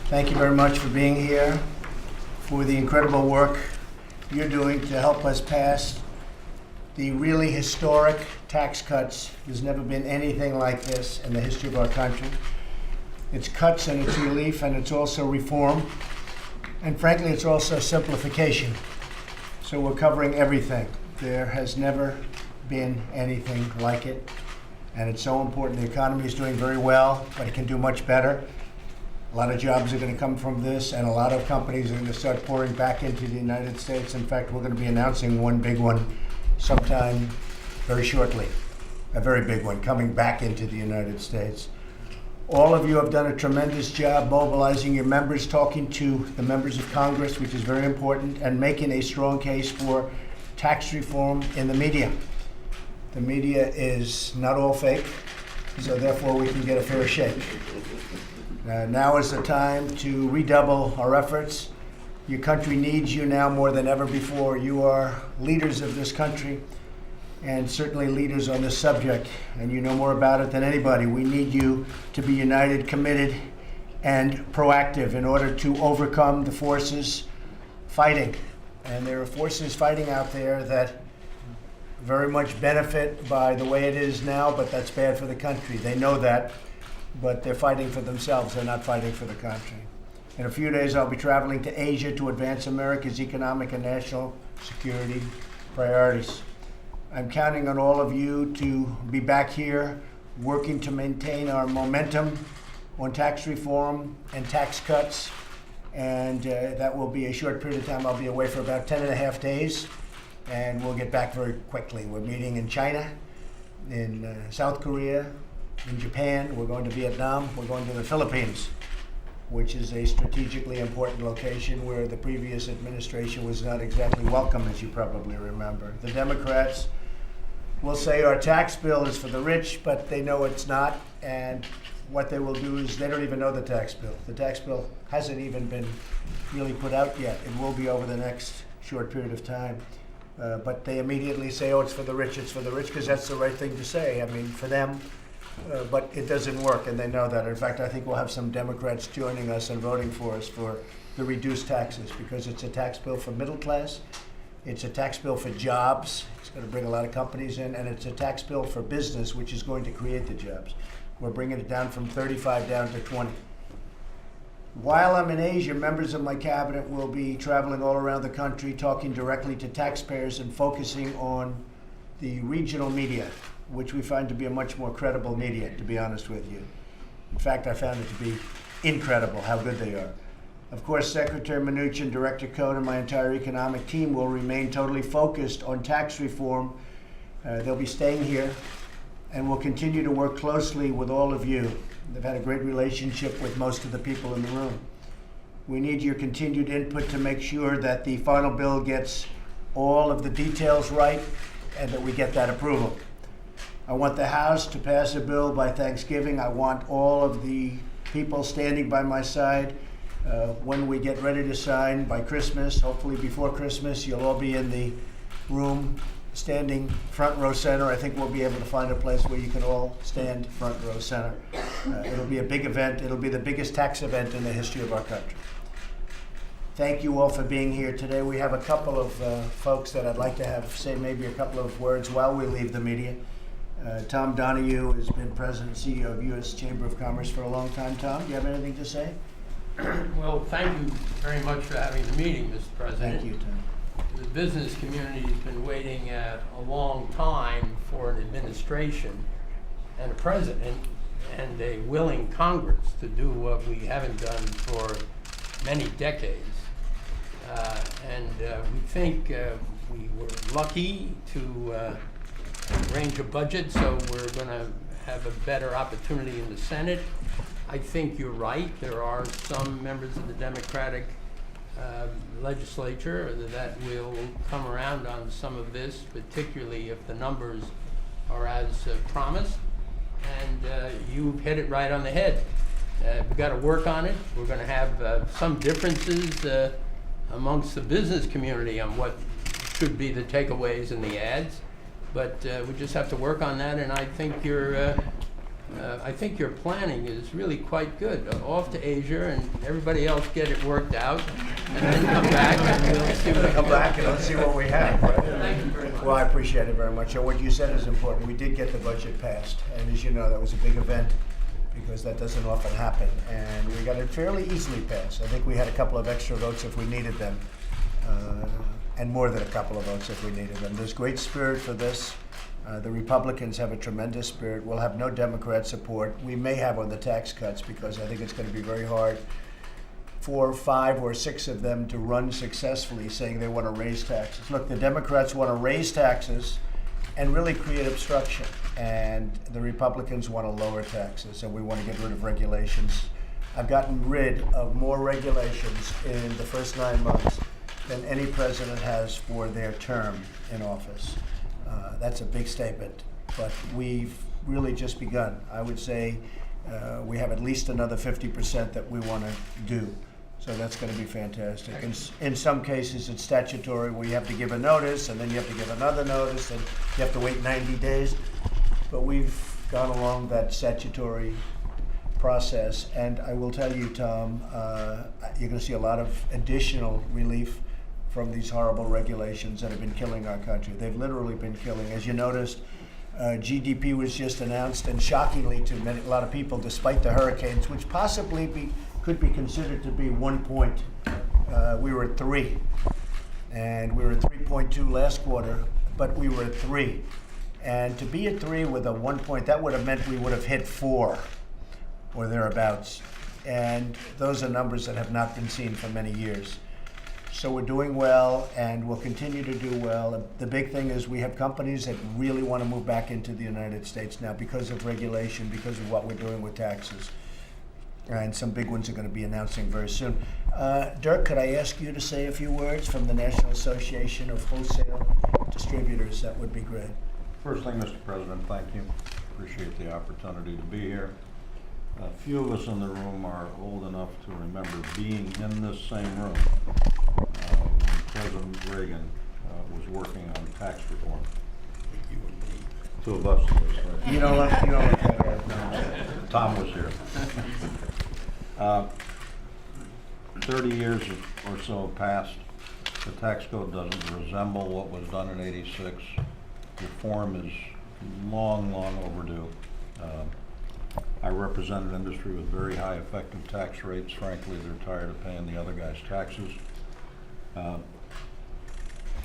Thank you very much for being here, for the incredible work you're doing to help us pass the really historic tax cuts. There's never been anything like this in the history of our country. It's cuts and it's relief and it's also reform. And frankly, it's also simplification. So we're covering everything. There has never been anything like it. And it's so important. The economy is doing very well, but it can do much better. A lot of jobs are going to come from this, and a lot of companies are going to start pouring back into the United States. In fact, we're going to be announcing one big one sometime very shortly, a very big one coming back into the United States. All of you have done a tremendous job mobilizing your members, talking to the members of Congress, which is very important, and making a strong case for tax reform in the media. The media is not all fake, so therefore we can get a fair shake. Now is the time to redouble our efforts. Your country needs you now more than ever before. You are leaders of this country and certainly leaders on this subject, and you know more about it than anybody. We need you to be united, committed, and proactive in order to overcome the forces fighting. And there are forces fighting out there that very much benefit by the way it is now, but that's bad for the country. They know that. But they're fighting for themselves. They're not fighting for the country. In a few days, I'll be traveling to Asia to advance America's economic and national security priorities. I'm counting on all of you to be back here working to maintain our momentum on tax reform and tax cuts. And that will be a short period of time. I'll be away for about 10 and a half days, and we'll get back very quickly. We're meeting in China, in South Korea, in Japan, we're going to Vietnam, we're going to the Philippines, which is a strategically important location where the previous administration was not exactly welcome, as you probably remember. The Democrats will say our tax bill is for the rich, but they know it's not, and what they will do is they don't even know the tax bill. The tax bill hasn't even been really put out yet. It will be over the next short period of time. But they immediately say, oh, it's for the rich, because that's the right thing to say. I mean, for them, but it doesn't work, and they know that. In fact, I think we'll have some Democrats joining us and voting for us for the reduced taxes, because it's a tax bill for middle class, it's a tax bill for jobs, it's going to bring a lot of companies in, and it's a tax bill for business, which is going to create the jobs. We're bringing it down from 35 down to 20. While I'm in Asia, members of my cabinet will be traveling all around the country, talking directly to taxpayers and focusing on the regional media, which we find to be a much more credible media, to be honest with you. In fact, I found it to be incredible how good they are. Of course, Secretary Mnuchin, Director Cohn, and my entire economic team will remain totally focused on tax reform. They'll be staying here, and we'll continue to work closely with all of you. They've had a great relationship with most of the people in the room. We need your continued input to make sure that the final bill gets all of the details right and that we get that approval. I want the House to pass a bill by Thanksgiving. I want all of the people standing by my side when we get ready to sign by Christmas. Hopefully before Christmas, you'll all be in the room standing front row center. I think we'll be able to find a place where you can all stand front row center. It'll be a big event. It'll be the biggest tax event in the history of our country. Thank you all for being here today. We have a couple of folks that I'd like to have say maybe a couple of words while we leave the media. Tom Donahue has been president and CEO of U.S. Chamber of Commerce for a long time. Tom, do you have anything to say? Well, thank you very much for having the meeting, Mr. President. Thank you, Tom. The business community has been waiting a long time for an administration and a president and a willing Congress to do what we haven't done for many decades. We think we were lucky to arrange a budget, so we're going to have a better opportunity in the Senate. I think you're right. There are some members of the Democratic legislature that will come around on some of this, particularly if the numbers are as promised. And you hit it right on the head. We've got to work on it. We're going to have some differences amongst the business community on what should be the takeaways in the ads. But we just have to work on that, and I think you're I think your planning is really quite good. Off to Asia and everybody else get it worked out, and then come back and we'll see what Come back and let's see what we have. Right? Thank you very much. Well, I appreciate it very much. And what you said is important. We did get the budget passed, and as you know, that was a big event because that doesn't often happen. And we got it fairly easily passed. I think we had a couple of extra votes if we needed them, and more than a couple of votes if we needed them. There's great spirit for this. The Republicans have a tremendous spirit. We'll have no Democrat support. We may have on the tax cuts because I think it's going to be very hard for 5 or 6 of them to run successfully saying they want to raise taxes. Look, the Democrats want to raise taxes and really create obstruction, and the Republicans want to lower taxes, and we want to get rid of regulations. I've gotten rid of more regulations in the first 9 months than any president has for their term in office. That's a big statement, but we've really just begun. I would say we have at least another 50% that we want to do. So that's going to be fantastic. In some cases, it's statutory where you have to give a notice, and then you have to give another notice, and you have to wait 90 days. But we've gone along that statutory process, and I will tell you, Tom, you're going to see a lot of additional relief from these horrible regulations that have been killing our country. They've literally been killing. As you noticed, GDP was just announced, and shockingly to a lot of people, despite the hurricanes, which possibly could be considered to be 1 point, we were at 3. And we were at 3.2 last quarter, but we were at 3. And to be at 3 with a 1 point, that would have meant we would have hit 4 or thereabouts. And those are numbers that have not been seen for many years. So we're doing well, and we'll continue to do well. The big thing is we have companies that really want to move back into the United States now because of regulation, because of what we're doing with taxes. And some big ones are going to be announcing very soon. Dirk, could I ask you to say a few words from the National Association of Wholesale Distributors? That would be great. First thing, Mr. President, thank you. Appreciate the opportunity to be here. A few of us in the room are old enough to remember being in this same room when President Reagan was working on tax reform. You and me. 2 of us. Right? You don't let that Tom was here. 30 years or so passed. The tax code doesn't resemble what was done in '86. Reform is long, long overdue. I represent an industry with very high effective tax rates. Frankly, they're tired of paying the other guy's taxes.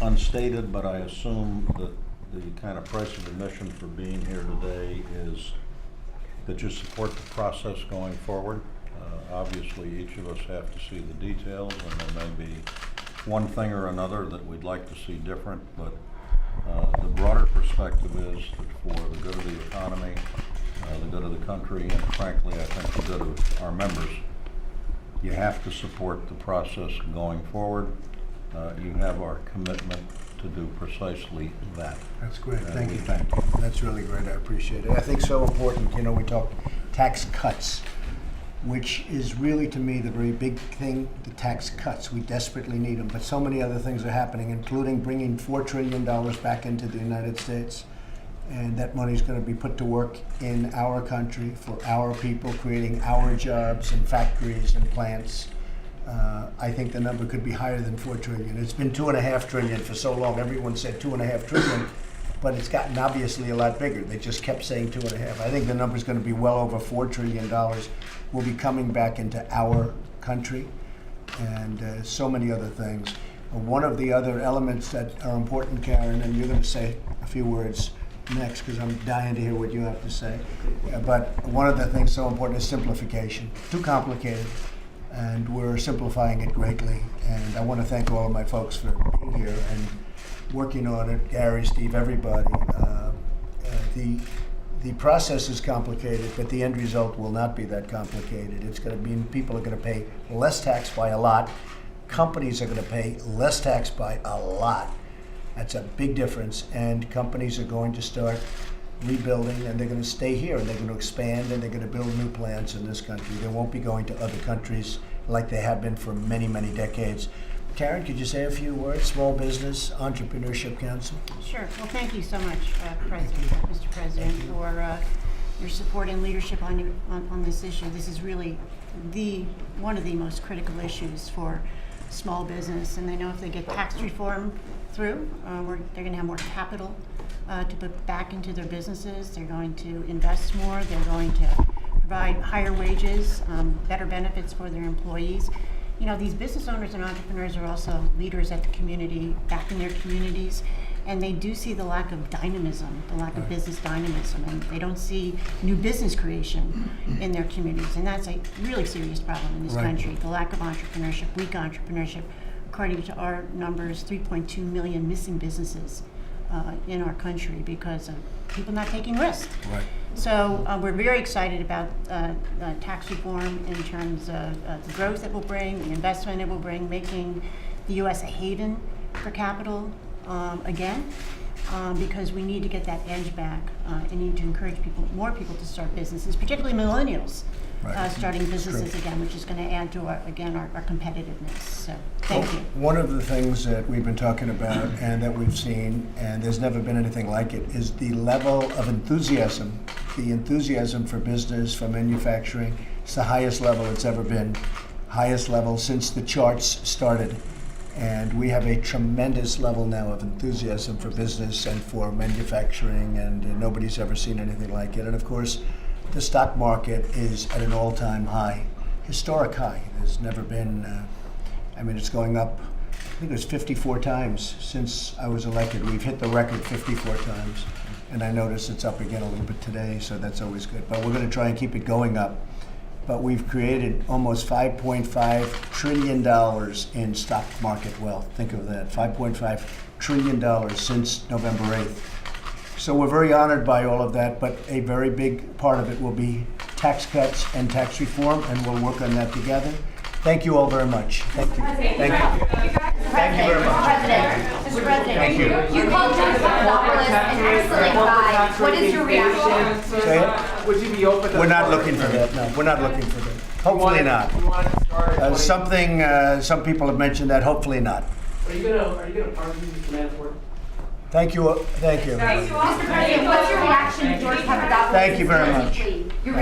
Unstated, but I assume that the kind of price of admission for being here today is that you support the process going forward. Obviously, each of us have to see the details, and there may be one thing or another that we'd like to see different, but the broader perspective is that for the good of the economy, the good of the country, and frankly, I think the good of our members, you have to support the process going forward. You have our commitment to do precisely that. That's great. Thank you. Thank you. That's really great. I appreciate it. I think so important. You know, we talk tax cuts, which is really, to me, the very big thing, the tax cuts. We desperately need them, but so many other things are happening, including bringing $4 trillion back into the United States. And that money is going to be put to work in our country for our people, creating our jobs in factories and plants. I think the number could be higher than $4 trillion. It's been $2.5 trillion for so long. Everyone said $2.5 trillion, but it's gotten obviously a lot bigger. They just kept saying 2.5. I think the number is going to be well over $4 trillion. Will be coming back into our country, and so many other things. One of the other elements that are important, Karen, and you're going to say a few words next because I'm dying to hear what you have to say. But one of the things so important is simplification. Too complicated, and we're simplifying it greatly. And I want to thank all of my folks for being here and working on it. Gary, Steve, everybody. The process is complicated, but the end result will not be that complicated. It's going to be people are going to pay less tax by a lot. Companies are going to pay less tax by a lot. That's a big difference, and companies are going to start rebuilding, and they're going to stay here, and they're going to expand, and they're going to build new plants in this country. They won't be going to other countries like they have been for many, many decades. Karen, could you say a few words? Small Business Entrepreneurship Council. Sure. Well, thank you so much, Mr. President, for your support and leadership on this issue. This is really one of the most critical issues for small business, and they know if they get tax reform through, they're going to have more capital to put back into their businesses. They're going to invest more. They're going to provide higher wages, better benefits for their employees. You know, these business owners and entrepreneurs are also leaders at the community, back in their communities, and they do see the lack of dynamism, the lack of business dynamism, and they don't see new business creation in their communities, and that's a really serious problem in this country, the lack of entrepreneurship, weak entrepreneurship. According to our numbers, 3.2 million missing businesses in our country because of people not taking risks. Right. So we're very excited about tax reform in terms of the growth it will bring, the investment it will bring, making the U.S. a haven for capital again, because we need to get that edge back and need to encourage more people to start businesses, particularly millennials. Starting businesses again, which is going to add to our competitiveness. So, thank you. One of the things that we've been talking about and that we've seen, and there's never been anything like it, is the level of enthusiasm. The enthusiasm for business, for manufacturing. It's the highest level it's ever been, highest level since the charts started. And we have a tremendous level now of enthusiasm for business and for manufacturing, and nobody's ever seen anything like it. And of course, the stock market is at an all-time high, historic high. There's never been, it's going up, I think it was 54 times since I was elected. We've hit the record 54 times. And I notice it's up again a little bit today, so that's always good. But we're going to try and keep it going up. But we've created almost $5.5 trillion in stock market wealth. Think of that, $5.5 trillion since November 8th. So we're very honored by all of that, but a very big part of it will be tax cuts and tax reform, and we'll work on that together. Thank you all very much. Thank you. Thank you. Thank you very much. Mr. President, Thank you. you called Joe Papadopoulos an excellent guy. What is your reaction? Say it? Would you be open to? We're not looking for that, no. We're not looking for that. Hopefully not. You want to start? Some people have mentioned that, hopefully not. Are you gonna pardon Mr. Manafort? Thank you. Thank you. Mr. President, what's your reaction to George Papadopoulos? Thank you very much. Your